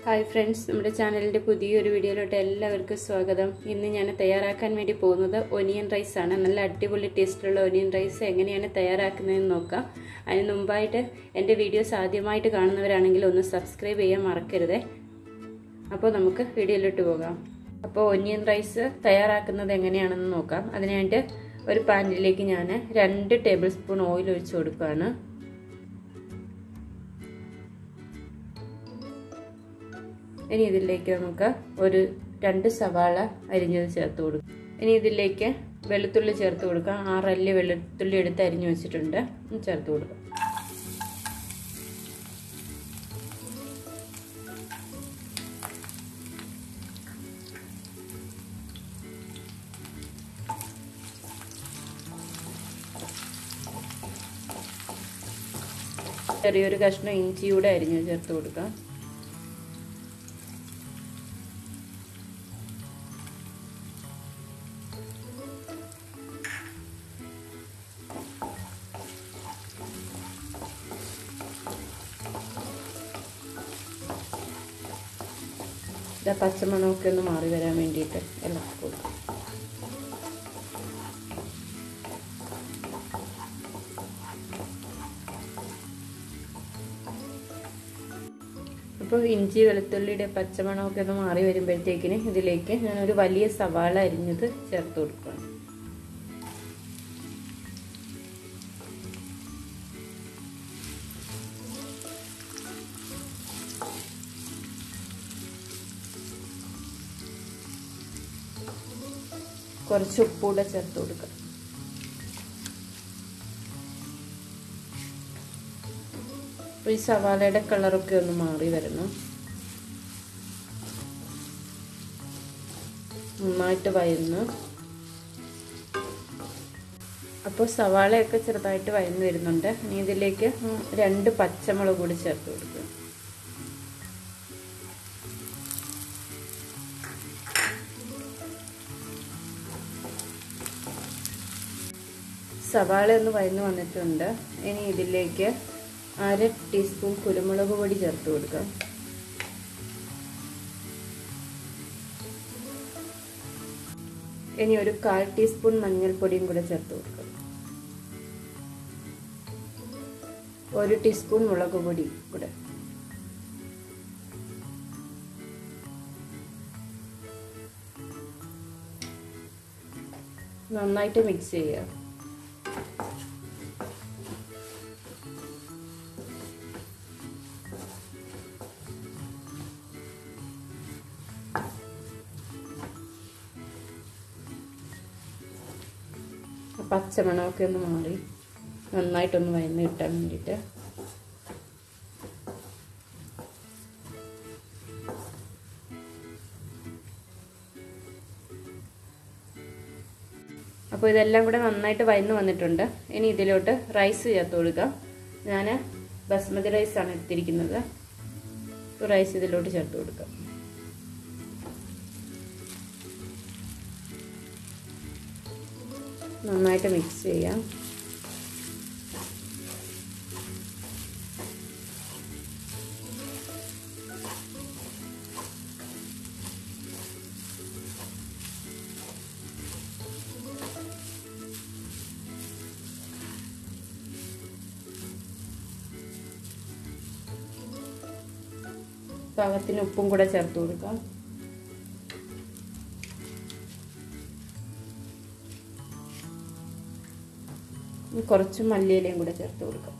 Hi friends, നമ്മുടെ ചാനലിൻ്റെ പുതിയൊരു വീഡിയോയിലോട്ട് എല്ലാവർക്കും സ്വാഗതം. ഇന്ന് ഞാൻ തയ്യാറാക്കാൻ വേണ്ടി പോകുന്നത് ഒനിയൻ റൈസ് ആണ്. നല്ല അടിപൊളി ടേസ്റ്റുള്ള ഒനിയൻ റൈസ് എങ്ങനെയാണ് തയ്യാറാക്കുന്നതെന്ന് നോക്കാം. അതിന് മുമ്പായിട്ട് എൻ്റെ വീഡിയോസ് ആദ്യമായിട്ട് കാണുന്നവരാണെങ്കിൽ ഒന്ന് സബ്സ്ക്രൈബ് ചെയ്യാൻ മറക്കരുത്. അപ്പോൾ നമുക്ക് വീഡിയോയിലോട്ട് പോകാം. അപ്പോൾ ഒനിയൻ റൈസ് തയ്യാറാക്കുന്നത് എങ്ങനെയാണെന്ന് നോക്കാം. അതിനായിട്ട് ഒരു പാനിലേക്ക് ഞാൻ 2 ടേബിൾ സ്പൂൺ ഓയിൽ ഒഴിച്ച് കൊടുക്കുകയാണ്. ഇനി ഇതിലേക്ക് നമുക്ക് ഒരു 2 സവാള അരിഞ്ഞത് ചേർത്ത് കൊടുക്കാം. ഇനി ഇതിലേക്ക് വെളുത്തുള്ളി ചേർത്ത് കൊടുക്കാം. 6 അല്ലി വെളുത്തുള്ളി എടുത്ത് അരിഞ്ഞു വെച്ചിട്ടുണ്ട്, ചേർത്ത് കൊടുക്കാം. ചെറിയൊരു കഷ്ണം ഇഞ്ചിയൂടെ അരിഞ്ഞ് ചേർത്ത് കൊടുക്കാം. പച്ചമണമൊക്കെ ഒന്ന് മാറി വരാൻ വേണ്ടിയിട്ട് ഇളക്കി കൊടുക്കും. അപ്പോൾ ഇഞ്ചി വെളുത്തുള്ളിയുടെ പച്ചമണമൊക്കെ ഒന്ന് മാറി വരുമ്പോഴത്തേക്കിന് ഇതിലേക്ക് ഞാനൊരു വലിയ സവാള അരിഞ്ഞത് ചേർത്ത് കൊടുക്കുകയാണ്. കുറച്ച് ഉപ്പൂടെ ചേർത്ത് കൊടുക്കാം. ഈ സവാളയുടെ കളറൊക്കെ ഒന്ന് മാറി വരണം. നന്നായിട്ട് വഴന്ന്. അപ്പോൾ സവാളയൊക്കെ ചെറുതായിട്ട് വഴന്ന് വരുന്നുണ്ട്. ഇനി ഇതിലേക്ക് 2 പച്ചമുളക് കൂടി ചേർത്ത് കൊടുക്കുക. സവാള ഒന്ന് വഴന്ന് വന്നിട്ടുണ്ട്. ഇനി ഇതിലേക്ക് 1/2 ടീസ്പൂൺ കുരുമുളക് പൊടി ചേർത്ത് കൊടുക്കാം. ഇനി ഒരു 1/4 ടീസ്പൂൺ മഞ്ഞൾപ്പൊടിയും കൂടെ ചേർത്ത് കൊടുക്കാം. 1 ടീസ്പൂൺ മുളക് പൊടി കൂടെ. നന്നായിട്ട് മിക്സ് ചെയ്യുക. പച്ചമണമൊക്കെ ഒന്ന് മാറി നന്നായിട്ടൊന്ന് വഴന്ന് കിട്ടാൻ വേണ്ടിയിട്ട്. അപ്പോൾ ഇതെല്ലാം കൂടെ നന്നായിട്ട് വഴന്ന് വന്നിട്ടുണ്ട്. ഇനി ഇതിലോട്ട് റൈസ് ചേർത്ത് കൊടുക്കാം. ഞാൻ ബസ്മതി റൈസാണ് എടുത്തിരിക്കുന്നത്. റൈസ് ഇതിലോട്ട് ചേർത്ത് കൊടുക്കാം. നന്നായിട്ട് മിക്സ് ചെയ്യാം. പാകത്തിന് ഉപ്പും കൂടെ ചേർത്ത് കൊടുക്കാം. കുറച്ച് മല്ലിയിലയും കൂടെ ചേർത്ത് കൊടുക്കാം.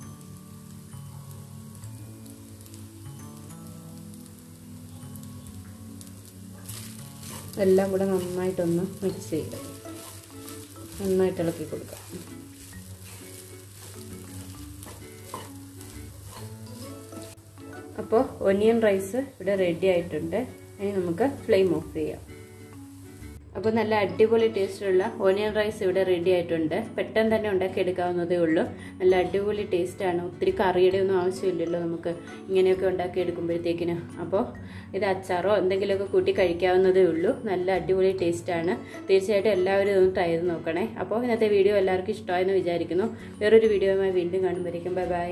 എല്ലാം കൂടെ നന്നായിട്ടൊന്ന് മിക്സ് ചെയ്യുക. നന്നായിട്ട് ഇളക്കി കൊടുക്കാം. അപ്പോൾ ഒനിയൻ റൈസ് ഇവിടെ റെഡി ആയിട്ടുണ്ട്. ഇനി നമുക്ക് ഫ്ലെയിം ഓഫ് ചെയ്യാം. അപ്പോൾ നല്ല അടിപൊളി ടേസ്റ്റുള്ള ഓനിയൻ റൈസ് ഇവിടെ റെഡി ആയിട്ടുണ്ട്. പെട്ടെന്ന് തന്നെ ഉണ്ടാക്കിയെടുക്കാവുന്നതേ ഉള്ളൂ. നല്ല അടിപൊളി ടേസ്റ്റാണ്. ഒത്തിരി കറിയുടെ ഒന്നും ആവശ്യമില്ലല്ലോ നമുക്ക് ഇങ്ങനെയൊക്കെ ഉണ്ടാക്കിയെടുക്കുമ്പോഴത്തേക്കിന്. അപ്പോൾ ഇത് അച്ചാറോ എന്തെങ്കിലുമൊക്കെ കൂട്ടി കഴിക്കാവുന്നതേ ഉള്ളൂ. നല്ല അടിപൊളി ടേസ്റ്റാണ്. തീർച്ചയായിട്ടും എല്ലാവരും ഇതൊന്ന് ട്രൈ ചെയ്ത് നോക്കണേ. അപ്പോൾ ഇന്നത്തെ വീഡിയോ എല്ലാവർക്കും ഇഷ്ടമായെന്ന് വിചാരിക്കുന്നു. വേറൊരു വീഡിയോയുമായി വീണ്ടും കാണുമ്പോഴേക്കും ബൈ ബൈ.